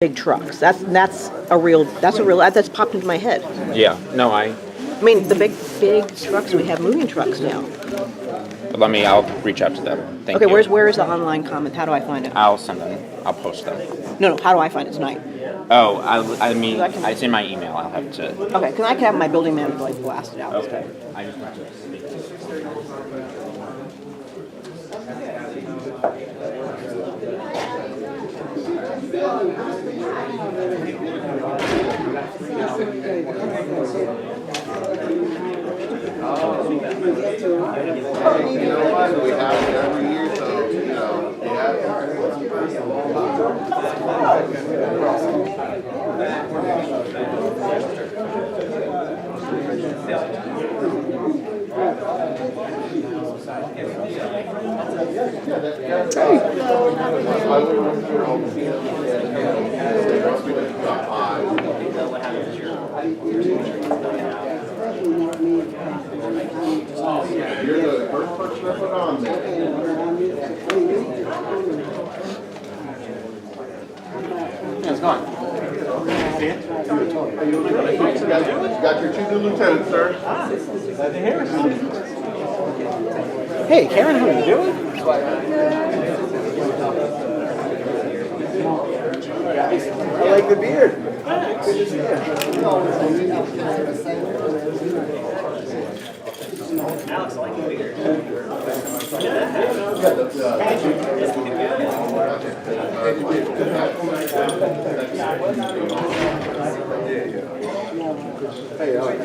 big trucks. That's popped into my head. Yeah, no, I mean, the big trucks, we have moving trucks now. I'll reach out to them. Thank you. Okay, where is the online comment? How do I find it? I'll send them. I'll post them. No, how do I find it tonight? Oh, it's in my email. I'll have to. Okay, because I can have my building manager blast it out. Okay. I just want to speak. We have it every year, so you're the first person to put on there. Yeah, it's gone. You got your two new lieutenants, sir. Hey, Karen, how are you doing? I like the beard. Good to see you. Alex, I like the beard. Hey, Alex.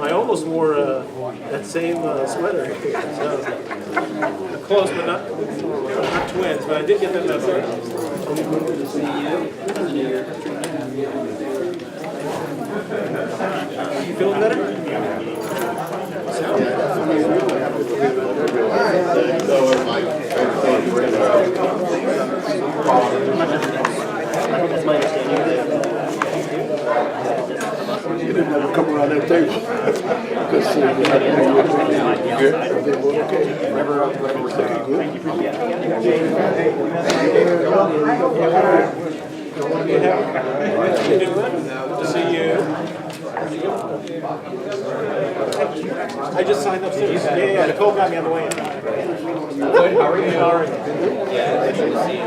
I almost wore that same sweater. So, close, but not twins. But I did get them that way. You feeling better? You didn't ever come around that table. Good to see you. I just signed up too. Yeah, Nicole got me on the way in. Good, how are you? All right. Yeah, good to see you.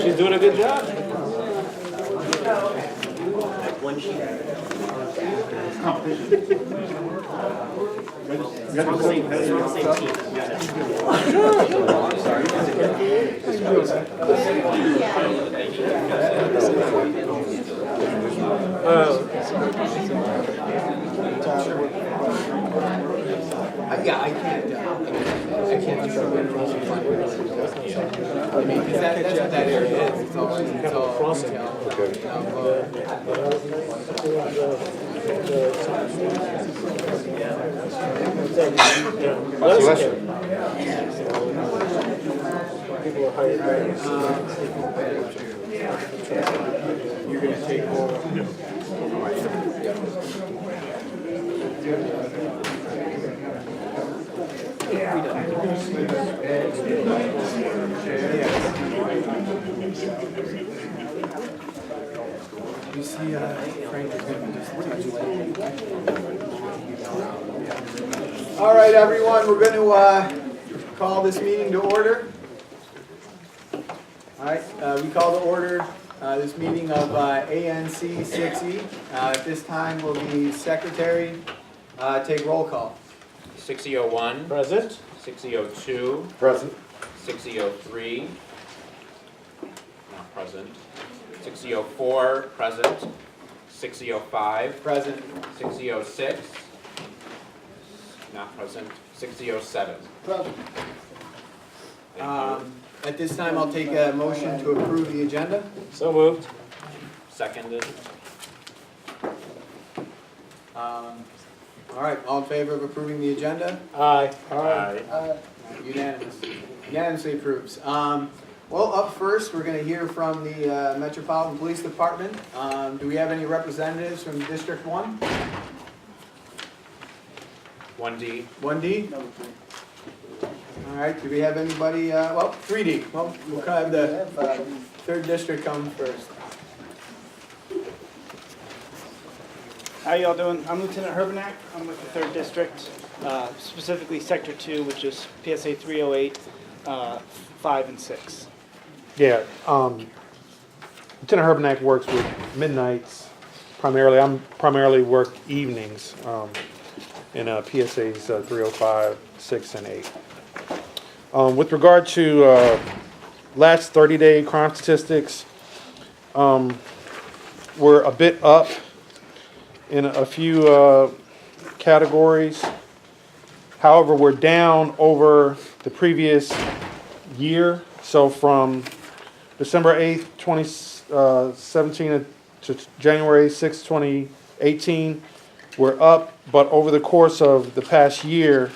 She's doing a good job. One sheet. We're on the same team. Yeah, I can't I mean, because that's what that area is. It's all crossing. People are hired. You're going to take more. You see, Frank is going to just touch All right, everyone, we're going to call this meeting to order. All right, we call to order this meeting of ANC 6E. At this time, will the secretary take roll call. 6001. Present. 6002. Present. 6003. Not present. 6004. Present. 6005. Present. 6006. Not present. 6007. Present. At this time, I'll take a motion to approve the agenda. So moved. Seconded. All right, all in favor of approving the agenda? Aye. Unanimous. Unanimously approves. Well, up first, we're gonna hear from the Metropolitan Police Department. Do we have any representatives from District 1? 1D. 1D? All right, do we have anybody, well, 3D. Well, we'll have the third district come first. How y'all doing? I'm Lieutenant Herbenak. I'm with the 3rd District, specifically Sector 2, which is PSA 308, 5 and 6. Yeah, Lieutenant Herbenak works with midnights primarily. I'm primarily work evenings in PSAs 305, 6, and 8. With regard to last 30-day crime statistics, we're a bit up in a few categories. However, we're down over the previous year. So from December 8th, 2017 to January 6th, 2018, we're up. But over the course of the past year,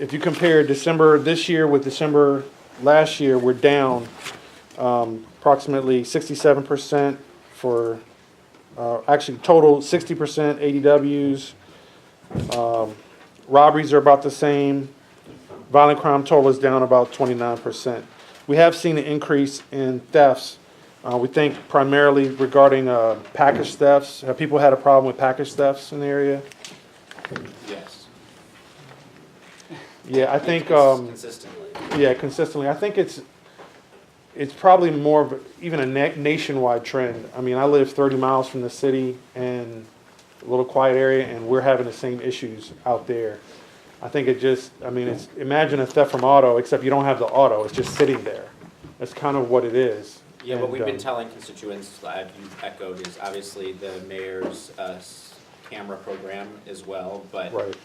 if you compare December this year with December last year, we're down approximately 67% for actually total 60% ADWs. Robberies are about the same. Violent crime total is down about 29%. We have seen an increase in thefts. We think primarily regarding package thefts. Have people had a problem with package thefts in the area? Yes. Yeah, I think. Consistently. Yeah, consistently. I think it's probably more of even a nationwide trend. I mean, I live 30 miles from the city and a little quiet area, and we're having the same issues out there. I think it's imagine a theft from auto, except you don't have the auto. It's just sitting there. That's kind of what it is. Yeah, and, what we've been telling constituents, you've echoed, is obviously the mayor's camera program as well, but Right.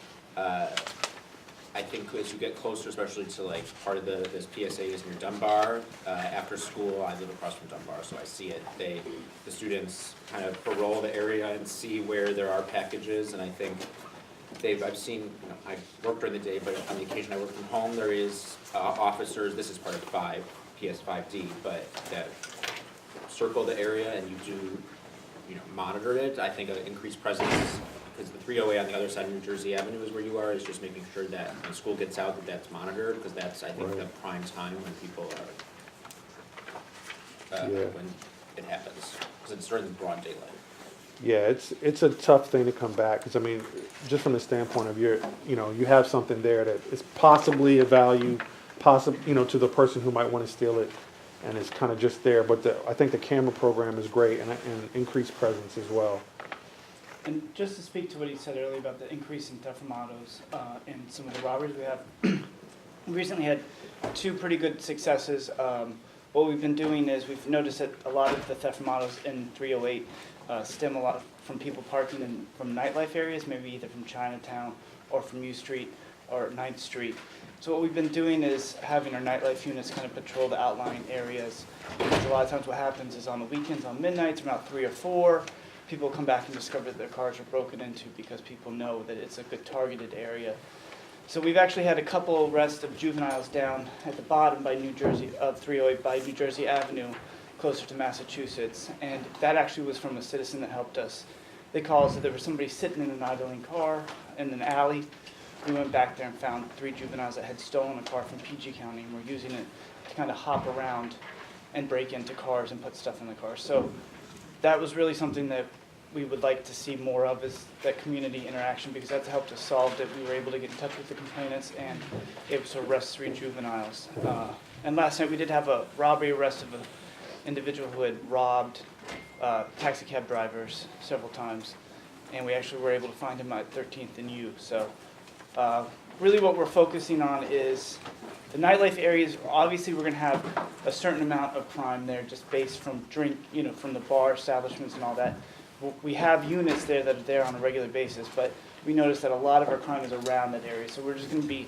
I think as you get closer, especially to like part of this PSA is near Dunbar, after school, I live across from Dunbar, so I see it. The students kind of parole the area and see where there are packages, and I think I've seen, I work during the day, but on the occasion I work from home, there is officers, this is part of PS5D, but that circle the area and you do, monitor it. I think an increased presence, because the 308 on the other side of New Jersey Avenue is where you are, is just making sure that when school gets out, that's monitored, because that's, I think, the prime time when people are, when it happens, because it's during the broad daylight. Yeah, it's a tough thing to come back because I mean, just from the standpoint of you have something there that is possibly a value, to the person who might want to steal it, and it's kind of just there. But I think the camera program is great and increased presence as well. And just to speak to what he said earlier about the increase in theft from autos and some of the robberies we have, we recently had 2 pretty good successes. What we've been doing is we've noticed that a lot of the theft from autos in 308 stem a lot from people parking from nightlife areas, maybe either from Chinatown or from U Street or 9th Street. So what we've been doing is having our nightlife units kind of patrol the outlying areas. Because a lot of times what happens is on the weekends, on midnights, about 3 or 4, people come back and discover that their cars are broken into because people know that it's a good targeted area. So we've actually had a couple arrests of juveniles down at the bottom by 308 by New Jersey Avenue, closer to Massachusetts, and that actually was from a citizen that helped us. They called us that there was somebody sitting in an idling car in an alley. We went back there and found 3 juveniles that had stolen a car from PG County and were using it to kind of hop around and break into cars and put stuff in the car. So that was really something that we would like to see more of, is that community interaction, because that's helped us solve it. We were able to get in touch with the complainants and able to arrest 3 juveniles. And last night we did have a robbery arrest of an individual who had robbed taxi cab drivers several times, and we actually were able to find him at 13th and U. So really what we're focusing on is the nightlife areas. Obviously we're going to have a certain amount of crime there just based from from the bar establishments and all that. We have units there that are there on a regular basis, but we noticed that a lot of our crime is around that area. So we're just going to be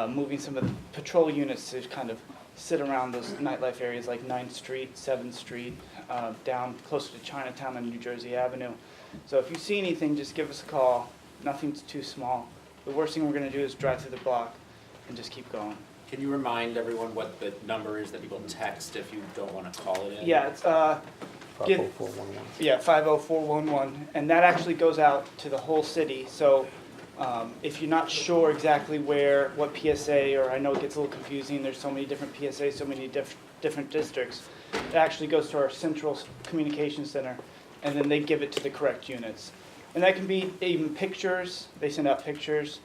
moving some of the patrol units to kind of sit around those nightlife areas like 9th Street, 7th Street, down closer to Chinatown on New Jersey Avenue. So if you see anything, just give us a call. Nothing's too small. The worst thing we're going to do is drive through the block and just keep going. Can you remind everyone what the number is that people text if you don't want to call it in? Yeah, it's 50411. Yeah, 50411, and that actually goes out to the whole city. So if you're not sure exactly what PSA, or I know it gets a little confusing, there's so many different PSAs, so many different districts, it actually goes to our central communication center, and then they give it to the correct units. And that can be even pictures, they send out pictures.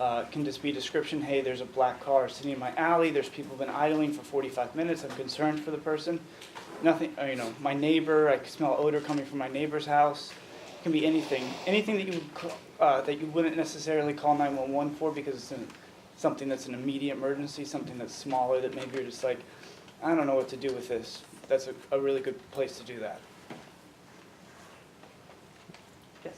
It can just be a description, hey, there's a black car sitting in my alley, there's people been idling for 45 minutes, I'm concerned for the person. Nothing, my neighbor, I can smell odor coming from my neighbor's house. It can be anything that you wouldn't necessarily call 911 for because it's something that's an immediate emergency, something that's smaller that maybe you're just like, I don't know what to do with this. That's a really good place to do that. Yes,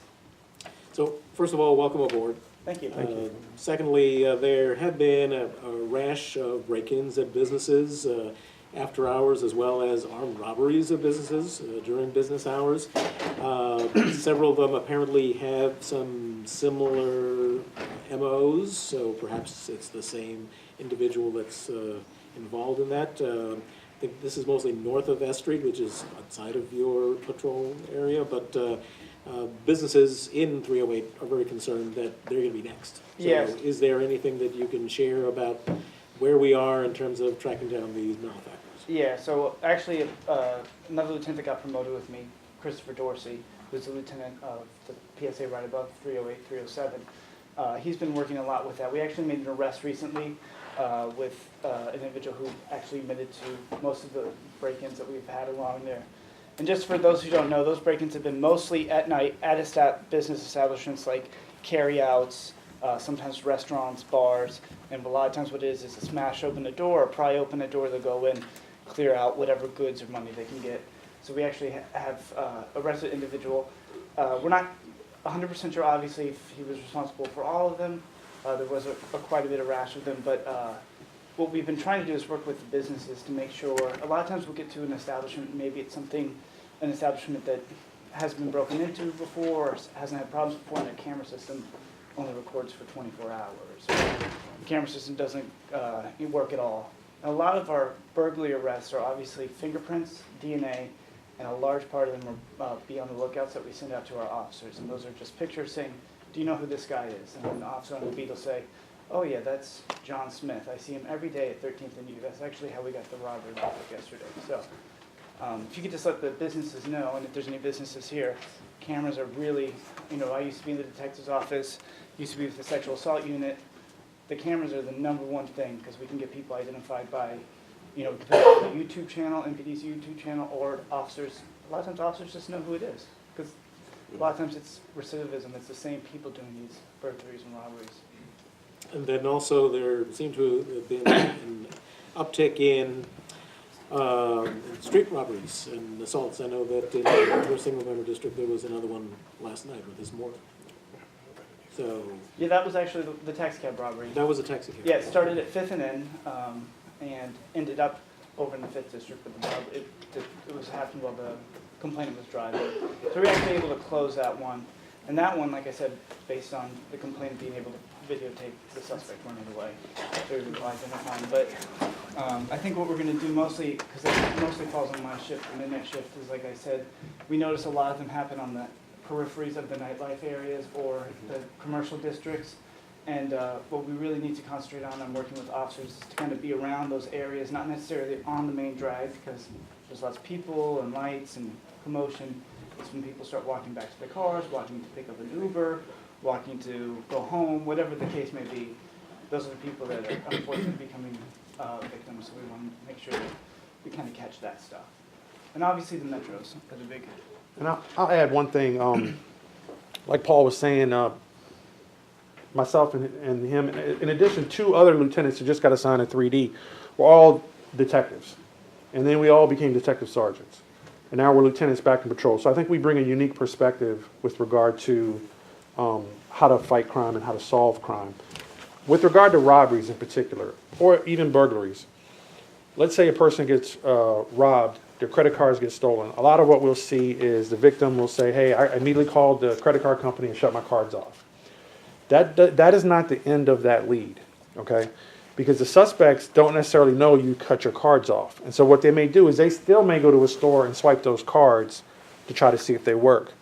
So, first of all, welcome aboard. thank you. Secondly, there have been a rash of break-ins at businesses after hours, as well as armed robberies of businesses during business hours. Several of them apparently have some similar MOs, so perhaps it's the same individual that's involved in that. I think this is mostly north of S Street, which is outside of your patrol area, but businesses in 308 are very concerned that they're going to be next. So Yes. is there anything that you can share about where we are in terms of tracking down these malefactors? Yeah, so actually, another lieutenant that got promoted with me, Christopher Dorsey, who's the lieutenant of the PSA right above 308, 307. He's been working a lot with that. We actually made an arrest recently with an individual who actually admitted to most of the break-ins that we've had along there. And just for those who don't know, those break-ins have been mostly at night at business establishments like carry-outs, sometimes restaurants, bars, and a lot of times what it is to smash open a door or pry open a door, they'll go in, clear out whatever goods or money they can get. So we actually have arrested an individual. We're not 100% sure, obviously, if he was responsible for all of them. There was quite a bit of rash of them, but what we've been trying to do is work with the businesses to make sure, a lot of times we'll get to an establishment, maybe it's an establishment that has been broken into before or hasn't had problems before, and their camera system only records for 24 hours. The camera system doesn't work at all. And a lot of our burglary arrests are obviously fingerprints, DNA, and a large part of them are be on the lookouts that we send out to our officers. And those are just pictures saying, do you know who this guy is? And then the officer on the beat will say, oh yeah, that's John Smith. I see him every day at 13th and U. That's actually how we got the robbery yesterday. So if you could just let the businesses know, and if there's any businesses here, cameras are really, I used to be in the detective's office, used to be with the sexual assault unit. The cameras are the number one thing because we can get people identified by, the YouTube channel, MPD's YouTube channel, or officers. A lot of times officers just know who it is because a lot of times it's recidivism. It's the same people doing these burglaries and robberies. And then also there seemed to have been an uptick in street robberies and assaults. I know that in your single-member district there was another one last night or this morning. So Yeah, that was actually the taxi cab robbery. that was a taxi cab. Yeah, it started at 5th and N and ended up over in the 5th district, but it was happening while the complainant was driving. So we were actually able to close that one. And that one, like I said, based on the complainant being able to videotape the suspect running away, they were identifying. But I think what we're going to do mostly, because it mostly falls on my shift, the midnight shift, is like I said, we notice a lot of them happen on the peripheries of the nightlife areas or the commercial districts. And what we really need to concentrate on, I'm working with officers, is to kind of be around those areas, not necessarily on the main drag, because there's lots of people and lights and commotion. It's when people start walking back to their cars, walking to pick up an Uber, walking to go home, whatever the case may be. Those are the people that are unfortunately becoming victims, so we want to make sure that we kind of catch that stuff. And obviously the metros are the big. And I'll add one thing. Like Paul was saying, myself and him, in addition, 2 other lieutenants who just got assigned at 3D, were all detectives. And then we all became detective sergeants. And now we're lieutenants back in patrol. So I think we bring a unique perspective with regard to how to fight crime and how to solve crime. With regard to robberies in particular, or even burglaries, let's say a person gets robbed their credit cards get stolen, a lot of what we'll see is the victim will say, hey, I immediately called the credit card company and shut my cards off. That is not the end of that lead, okay? Because the suspects don't necessarily know you cut your cards off. And so what they may do is they still may go to a store and swipe those cards to try to see if they work.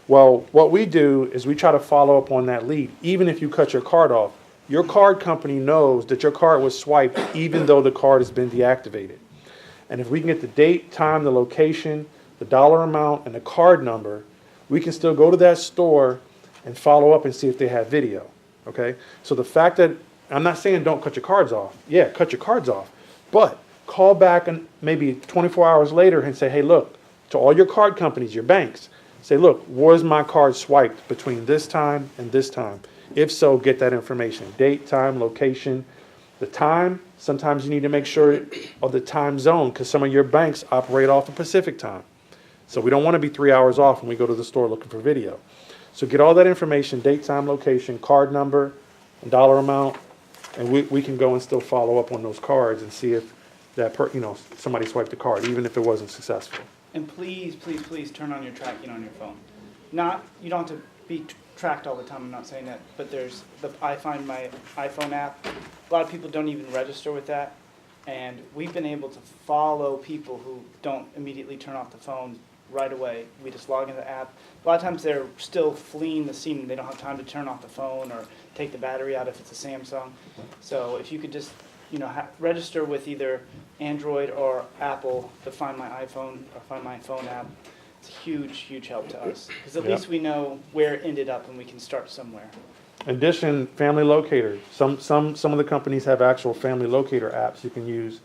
Well, what we do is we try to follow up on that lead. Even if you cut your card off, your card company knows that your card was swiped even though the card has been deactivated. And if we can get the date, time, the location, the dollar amount, and the card number, we can still go to that store and follow up and see if they have video, okay? So the fact that, I'm not saying don't cut your cards off. Yeah, cut your cards off. But call back and maybe 24 hours later and say, hey, look, to all your card companies, your banks, say, look, was my card swiped between this time and this time? If so, get that information. Date, time, location. The time, sometimes you need to make sure of the time zone because some of your banks operate off of Pacific time. So we don't want to be 3 hours off when we go to the store looking for video. So get all that information, date, time, location, card number, and dollar amount, and we can go and still follow up on those cards and see if that somebody swiped the card, even if it wasn't successful. And please, please, please turn on your tracking on your phone. You don't have to be tracked all the time, I'm not saying that, but there's I Find My iPhone app. A lot of people don't even register with that, and we've been able to follow people who don't immediately turn off the phone right away. We just log into the app. A lot of times they're still fleeing the scene and they don't have time to turn off the phone or take the battery out if it's a Samsung. So if you could just register with either Android or Apple, the Find My iPhone or Find My Phone app, it's a huge, huge help to us. Because at least we know where it ended up and we can start somewhere. In addition, Family Locator. Some of the companies have actual Family Locator apps you can use.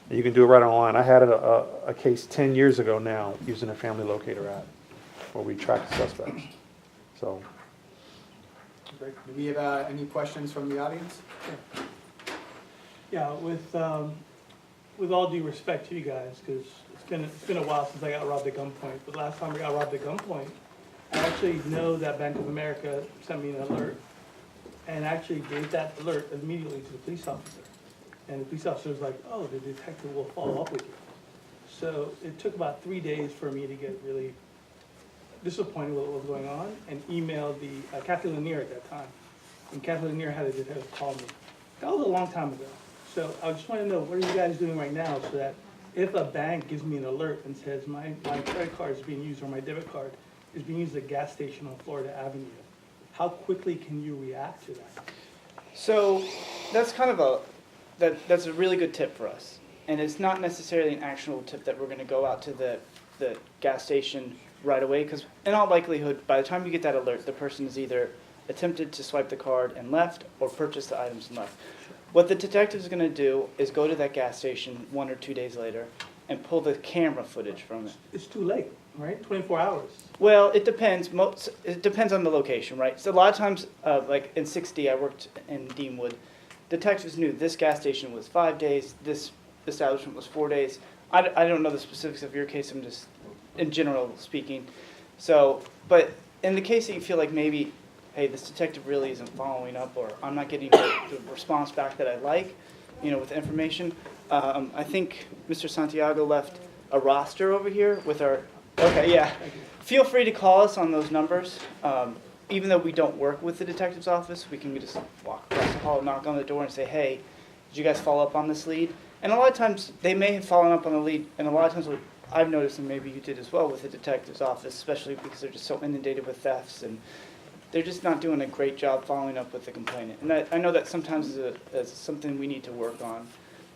And you can do it right online. I had a case 10 years ago now using a Family Locator app where we track the suspects. So. Great. Do we have any questions from the audience? Yeah, with all due respect to you guys, because it's been a while since I got robbed at gunpoint. But last time I got robbed at gunpoint, I actually know that Bank of America sent me an alert, and actually gave that alert immediately to the police officer. And the police officer was like, "Oh, the detective will follow up with you." So it took about 3 days for me to get really disappointed with what was going on, and emailed the Kathy Lanier at that time. And Kathy Lanier had a detective call me. That was a long time ago. So I just want to know, what are you guys doing right now so that if a bank gives me an alert and says my credit card is being used or my debit card is being used at a gas station on Florida Avenue, how quickly can you react to that? So that's kind of that's a really good tip for us. And it's not necessarily an actionable tip that we're going to go out to the gas station right away, because in all likelihood, by the time you get that alert, the person has either attempted to swipe the card and left or purchased the items and left. What the detective is going to do is go to that gas station 1 or 2 days later and pull the camera footage from it. It's too late, right? 24 hours. Well, it depends. It depends on the location, right? So a lot of times, like in 6D, I worked in Deanwood. Detectives knew this gas station was 5 days, this establishment was 4 days. I don't know the specifics of your case, I'm just in general speaking. So, but in the case that you feel like maybe, hey, this detective really isn't following up, or I'm not getting the response back that I like, with information, I think Mr. Santiago left a roster over here with our, okay, yeah. Feel free to call us on those numbers. Even though we don't work with the detective's office, we can just walk across the hall, knock on the door and say, hey, did you guys follow up on this lead? And a lot of times, they may have followed up on the lead, and a lot of times what I've noticed, and maybe you did as well with the detective's office, especially because they're just so inundated with thefts, and they're just not doing a great job following up with the complainant. And I know that sometimes is something we need to work on,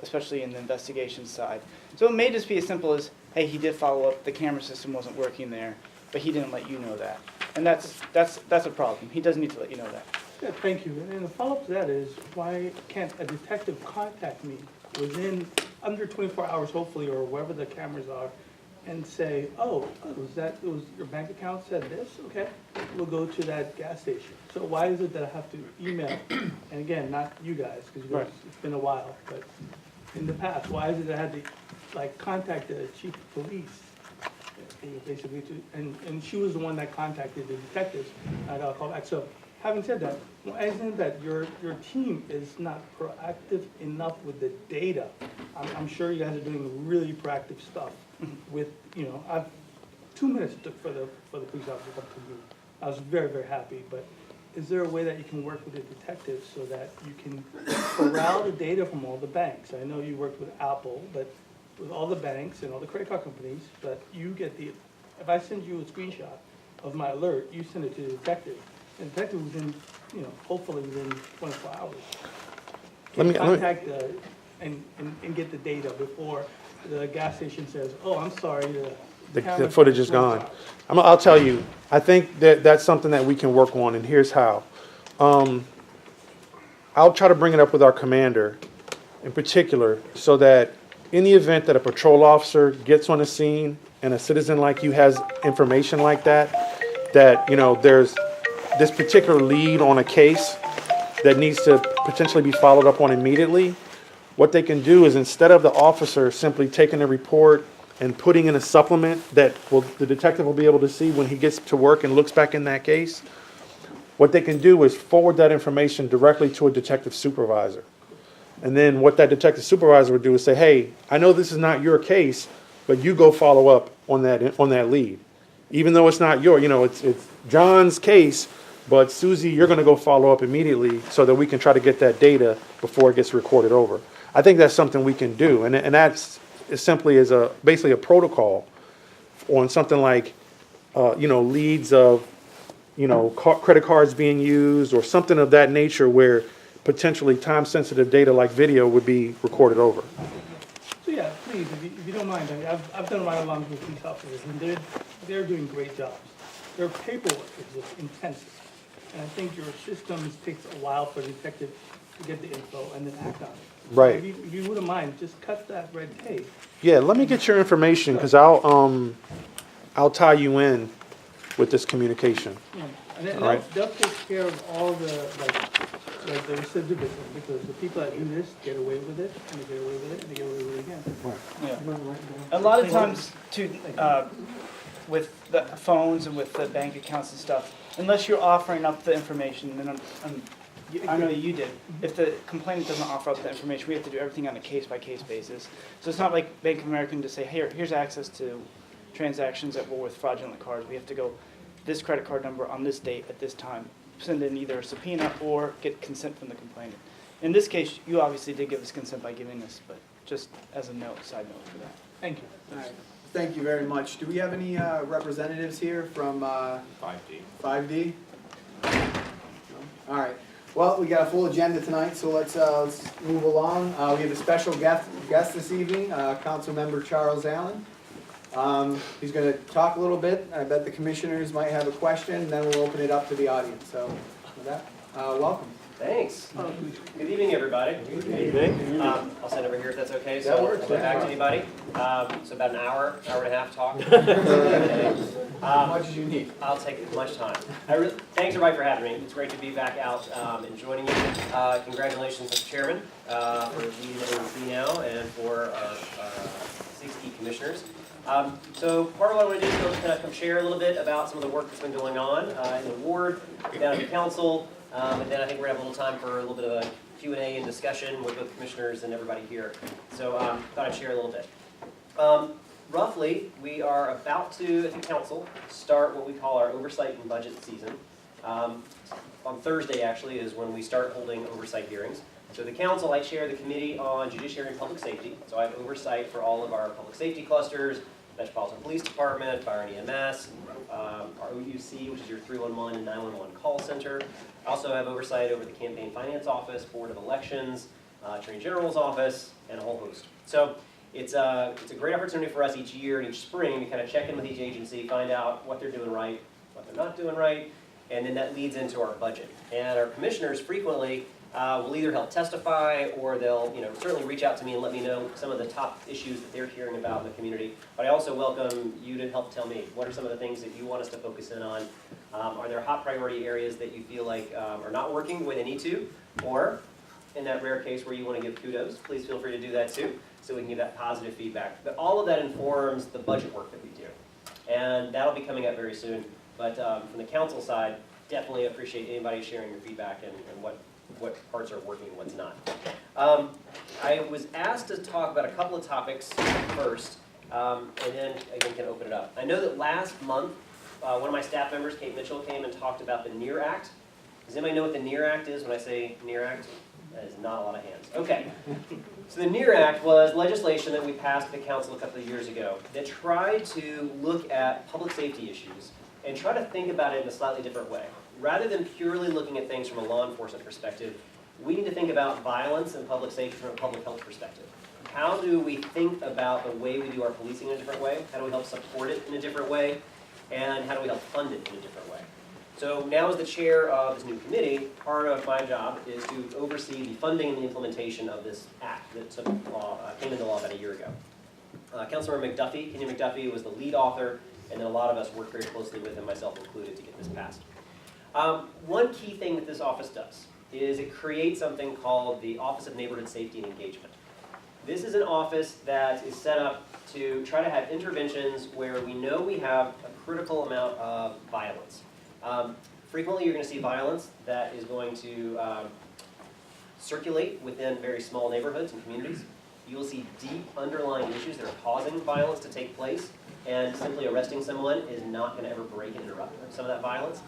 especially in the investigation side. So it may just be as simple as, hey, he did follow up, the camera system wasn't working there, but he didn't let you know that. And that's a problem. He does need to let you know that. Yeah, thank you. And the follow-up to that is, why can't a detective contact me within under 24 hours, hopefully, or wherever the cameras are, and say, oh, it was your bank account said this? Okay, we'll go to that gas station. So why is it that I have to email? And again, not you guys, because it's been a while, but in the past, why is it that I had to contact the chief of police? Basically, and she was the one that contacted the detectives. I got a call back. So, having said that, why isn't it that your team is not proactive enough with the data? I'm sure you guys are doing really proactive stuff. with, I've, 2 minutes it took for the police officer to come to me. I was very, very happy, but is there a way that you can work with the detectives so that you can corral the data from all the banks? I know you worked with Apple, but with all the banks and all the credit card companies, but you get if I send you a screenshot of my alert, you send it to the detective. The detective within, hopefully within 24 hours. Can contact and get the data before the gas station says, oh, I'm sorry, The footage is gone. I'll tell you, I think that that's something that we can work on, and here's how. I'll try to bring it up with our commander in particular, so that in the event that a patrol officer gets on the scene and a citizen like you has information like that, there's this particular lead on a case that needs to potentially be followed up on immediately, what they can do is, instead of the officer simply taking a report and putting in a supplement that the detective will be able to see when he gets to work and looks back in that case, what they can do is forward that information directly to a detective supervisor. And then what that detective supervisor would do is say, hey, I know this is not your case, but you go follow up on that lead. Even though it's not it's John's case, but Susie, you're gonna go follow up immediately so that we can try to get that data before it gets recorded over. I think that's something we can do, and that's simply as basically a protocol on something like, leads of, credit cards being used or something of that nature where potentially time-sensitive data like video would be recorded over. So yeah, please, if you don't mind, I've done ride-alongs with police officers, and they're doing great jobs. Their paperwork is just intensive, and I think your systems takes a while for a detective to get the info and then act on it. Right. If you wouldn't mind, just cut that red tape. Yeah, let me get your information, because I'll tie you in with this communication. Yeah. And then All right. they'll take care of all the, like the recidivism, because the people that do this get away with it, and they get away with it, and they get away with it again. Yeah. A lot of times, too, with the phones and with the bank accounts and stuff, unless you're offering up the information, then I know you did. If the complainant doesn't offer up the information, we have to do everything on a case-by-case basis. So it's not like Bank of America can just say, here's access to transactions that were with fraudulent cards. We have to go this credit card number on this date at this time, send in either a subpoena or get consent from the complainant. In this case, you obviously did give us consent by giving this, but just as a note, side note for that. Thank you. All right, thank you very much. Do we have any representatives here from 5D. 5D? No? All right. Well, we got a full agenda tonight, so let's move along. We have a special guest this evening, Councilmember Charles Allen. He's going to talk a little bit. I bet the commissioners might have a question, and then we'll open it up to the audience. So, with that, welcome. Thanks. Good evening, everybody. Good evening. I'll send over here if that's okay. So That works. I'll get back to anybody. So about an hour and a half talk. As much as you need. I'll take as much time. Thanks everybody for having me. It's great to be back out and joining you. Congratulations, Mr. Chairman, for leading OEC now and for our 60 commissioners. So part of what I want to do is kind of come share a little bit about some of the work that's been going on in the ward, down at the council, and then I think we're going to have a little time for a little bit of a Q&A and discussion with both commissioners and everybody here. So thought I'd share a little bit. Roughly, we are about to, at the council, start what we call our oversight and budget season. On Thursday, actually, is when we start holding oversight hearings. So the council, I chair the Committee on Judiciary and Public Safety. So I have oversight for all of our public safety clusters, Metropolitan Police Department, Fire and EMS, our OUC, which is your 311 and 911 call center. I also have oversight over the Campaign Finance Office, Board of Elections, Attorney General's Office, and a whole host. So it's a great opportunity for us each year and each spring to kind of check in with each agency, find out what they're doing right, what they're not doing right, and then that leads into our budget. And our commissioners frequently will either help testify or they'll certainly reach out to me and let me know some of the top issues that they're hearing about in the community. But I also welcome you to help tell me what are some of the things that you want us to focus in on. Are there hot priority areas that you feel like are not working the way they need to? Or in that rare case where you want to give kudos, please feel free to do that too, so we can give that positive feedback. But all of that informs the budget work that we do. And that'll be coming up very soon. But from the council side, definitely appreciate anybody sharing your feedback and what parts are working and what's not. I was asked to talk about a couple of topics first. and then again can open it up. I know that last month, one of my staff members, Kate Mitchell, came and talked about the NEAR Act. Does anybody know what the NEAR Act is when I say NEAR Act? That is not a lot of hands. Okay. So the NEAR Act was legislation that we passed at the council a couple of years ago that tried to look at public safety issues and try to think about it in a slightly different way. Rather than purely looking at things from a law enforcement perspective, we need to think about violence and public safety from a public health perspective. How do we think about the way we do our policing in a different way? How do we help support it in a different way? And how do we help fund it in a different way? So now as the chair of this new committee, part of my job is to oversee the funding and the implementation of this act that came into law about a year ago. Councilmember McDuffie, Kenyon McDuffie, was the lead author, and then a lot of us worked very closely with him, myself included, to get this passed. One key thing that this office does is it creates something called the Office of Neighborhood Safety and Engagement. This is an office that is set up to try to have interventions where we know we have a critical amount of violence. Frequently you're going to see violence that is going to circulate within very small neighborhoods and communities. You will see deep underlying issues that are causing violence to take place, and simply arresting someone is not going to ever break and interrupt some of that violence.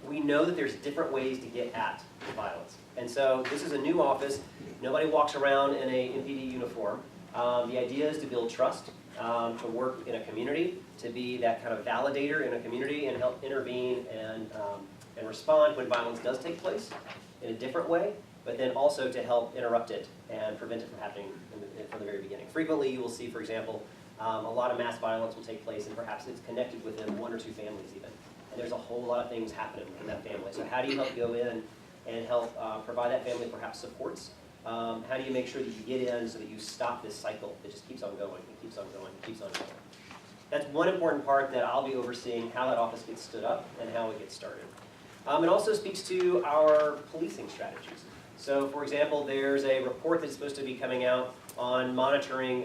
We know that there's different ways to get at violence. And so this is a new office. Nobody walks around in a MPD uniform. The idea is to build trust, to work in a community, to be that kind of validator in a community and help intervene and respond when violence does take place in a different way, but then also to help interrupt it and prevent it from happening from the very beginning. Frequently you will see, for example, a lot of mass violence will take place and perhaps it's connected within one or two families even. And there's a whole lot of things happening in that family. So how do you help go in and help provide that family perhaps supports? How do you make sure that you get in so that you stop this cycle that just keeps on going and keeps on going and keeps on going? That's one important part that I'll be overseeing, how that office gets stood up and how it gets started. It also speaks to our policing strategies. So for example, there's a report that's supposed to be coming out on monitoring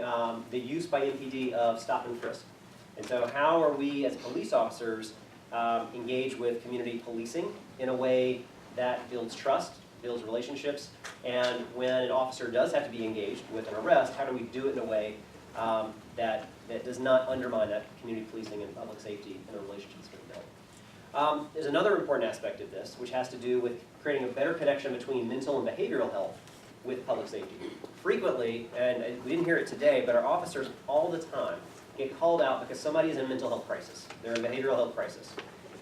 the use by MPD of stop and frisk. And so how are we as police officers engage with community policing in a way that builds trust, builds relationships, and when an officer does have to be engaged with an arrest, how do we do it in a way that does not undermine that community policing and public safety and the relationships that we build. There's another important aspect of this, which has to do with creating a better connection between mental and behavioral health with public safety. Frequently, and we didn't hear it today, but our officers all the time get called out because somebody is in a mental health crisis. They're in a behavioral health crisis.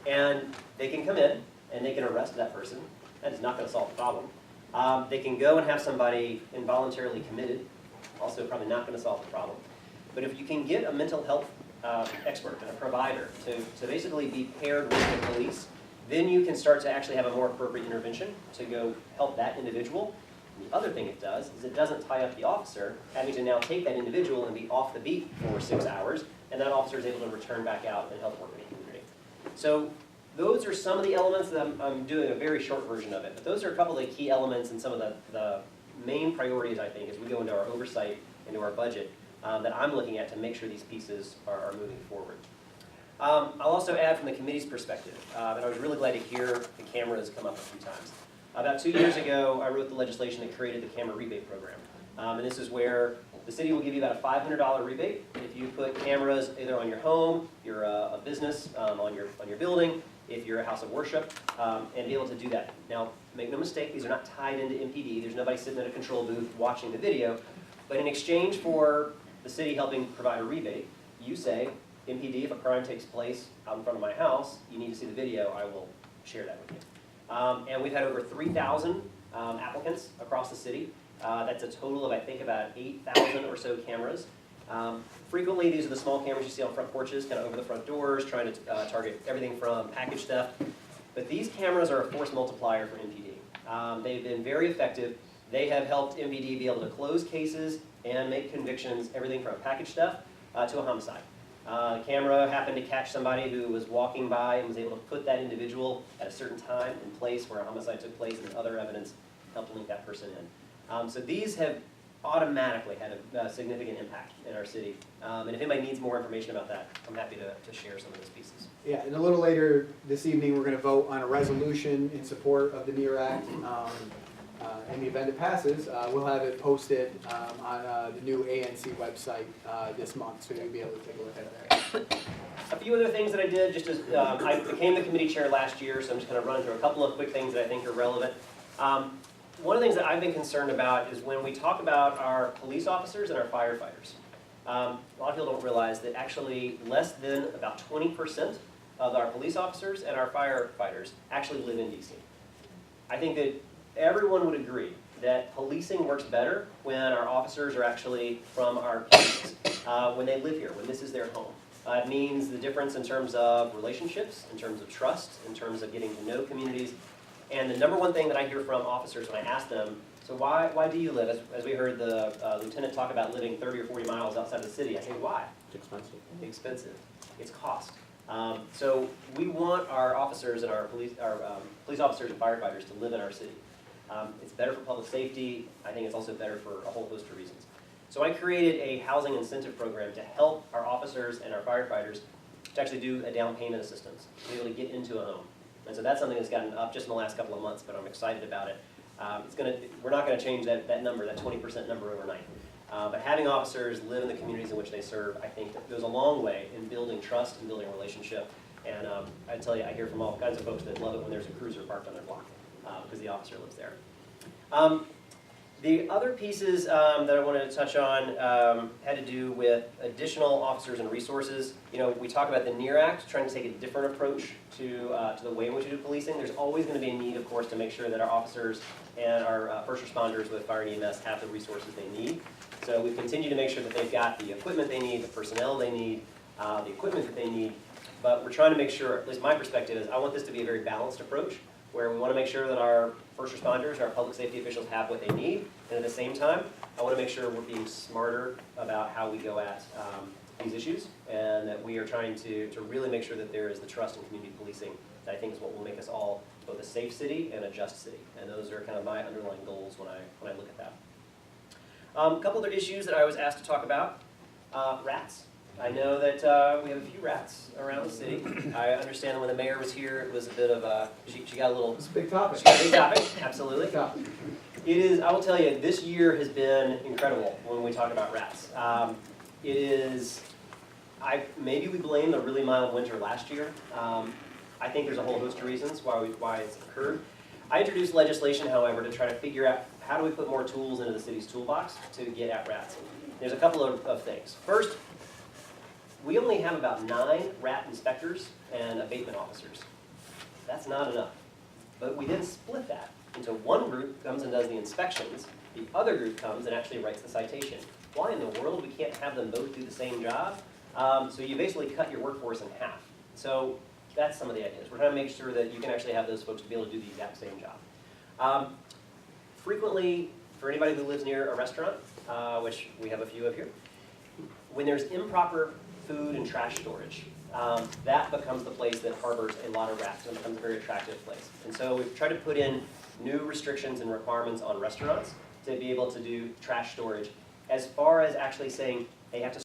And they can come in and they can arrest that person. That is not going to solve the problem. They can go and have somebody involuntarily committed. Also probably not going to solve the problem. But if you can get a mental health expert and a provider to basically be paired with the police, then you can start to actually have a more appropriate intervention to go help that individual. And the other thing it does is it doesn't tie up the officer having to now take that individual and be off the beat for 6 hours, and that officer is able to return back out and help work in the community. So those are some of the elements that I'm doing a very short version of it, but those are a couple of the key elements and some of the main priorities, I think, as we go into our oversight, into our budget, that I'm looking at to make sure these pieces are moving forward. I'll also add from the committee's perspective, and I was really glad to hear the cameras come up a few times. About 2 years ago, I wrote the legislation that created the camera rebate program. And this is where the city will give you about a $500 rebate if you put cameras either on your home, you're a business, on your building, if you're a house of worship, and be able to do that. Now, make no mistake, these are not tied into MPD. There's nobody sitting at a control booth watching the video. But in exchange for the city helping provide a rebate, you say, MPD, if a crime takes place out in front of my house, you need to see the video, I will share that with you. And we've had over 3,000 applicants across the city. That's a total of, I think, about 8,000 or so cameras. Frequently, these are the small cameras you see on front porches, kind of over the front doors, trying to target everything from package theft. But these cameras are a force multiplier for MPD. They've been very effective. They have helped MPD be able to close cases and make convictions, everything from package theft to a homicide. The camera happened to catch somebody who was walking by and was able to put that individual at a certain time and place where a homicide took place, and other evidence helped link that person in. So these have automatically had a significant impact in our city. And if anybody needs more information about that, I'm happy to share some of those pieces. Yeah, and a little later this evening, we're going to vote on a resolution in support of the NEAR Act. In the event it passes, we'll have it posted on the new ANC website this month, so you'll be able to take a look at it there. A few other things that I did, just as, I became the committee chair last year, so I'm just gonna run through a couple of quick things that I think are relevant. One of the things that I've been concerned about is when we talk about our police officers and our firefighters. A lot of people don't realize that actually less than about 20% of our police officers and our firefighters actually live in DC. I think that everyone would agree that policing works better when our officers are actually from our communities, when they live here, when this is their home. It means the difference in terms of relationships, in terms of trust, in terms of getting to know communities. And the number one thing that I hear from officers when I ask them, so why do you live, as we heard the lieutenant talk about living 30 or 40 miles outside of the city, I say, why? It's expensive. Expensive. It's cost. So we want our officers and our police officers and firefighters to live in our city. It's better for public safety. I think it's also better for a whole host of reasons. So I created a housing incentive program to help our officers and our firefighters to actually do a down payment assistance, to be able to get into a home. And so that's something that's gotten up just in the last couple of months, but I'm excited about it. We're not going to change that number, that 20% number overnight. But having officers live in the communities in which they serve, I think that goes a long way in building trust and building a relationship. And I tell you, I hear from all kinds of folks that love it when there's a cruiser parked on their block because the officer lives there. The other pieces that I wanted to touch on had to do with additional officers and resources. You know, we talk about the NEAR Act, trying to take a different approach to the way in which we do policing. There's always going to be a need, of course, to make sure that our officers and our first responders with fire and EMS have the resources they need. So we continue to make sure that they've got the equipment they need, the personnel they need, the equipment that they need. But we're trying to make sure, at least my perspective is, I want this to be a very balanced approach, where we want to make sure that our first responders, our public safety officials have what they need, and at the same time, I want to make sure we're being smarter about how we go at these issues, and that we are trying to really make sure that there is the trust in community policing that I think is what will make us all both a safe city and a just city. And those are kind of my underlying goals when I look at that. A couple other issues that I was asked to talk about. Rats. I know that we have a few rats around the city. I understand that when the mayor was here, it was a bit of a, she got a little... It's a big topic. She got a big topic, absolutely. Big topic. It is, I will tell you, this year has been incredible when we talk about rats. It is, maybe we blame the really mild winter last year. I think there's a whole host of reasons why it's occurred. I introduced legislation, however, to try to figure out how do we put more tools into the city's toolbox to get at rats. There's a couple of things. First, we only have about 9 rat inspectors and abatement officers. That's not enough. But we then split that into one group comes and does the inspections, the other group comes and actually writes the citation. Why in the world we can't have them both do the same job? So you basically cut your workforce in half. So that's some of the ideas. We're trying to make sure that you can actually have those folks to be able to do the exact same job. Frequently, for anybody who lives near a restaurant, which we have a few of here, when there's improper food and trash storage, that becomes the place that harbors a lot of rats and becomes a very attractive place. And so we've tried to put in new restrictions and requirements on restaurants to be able to do trash storage, as far as actually saying they have to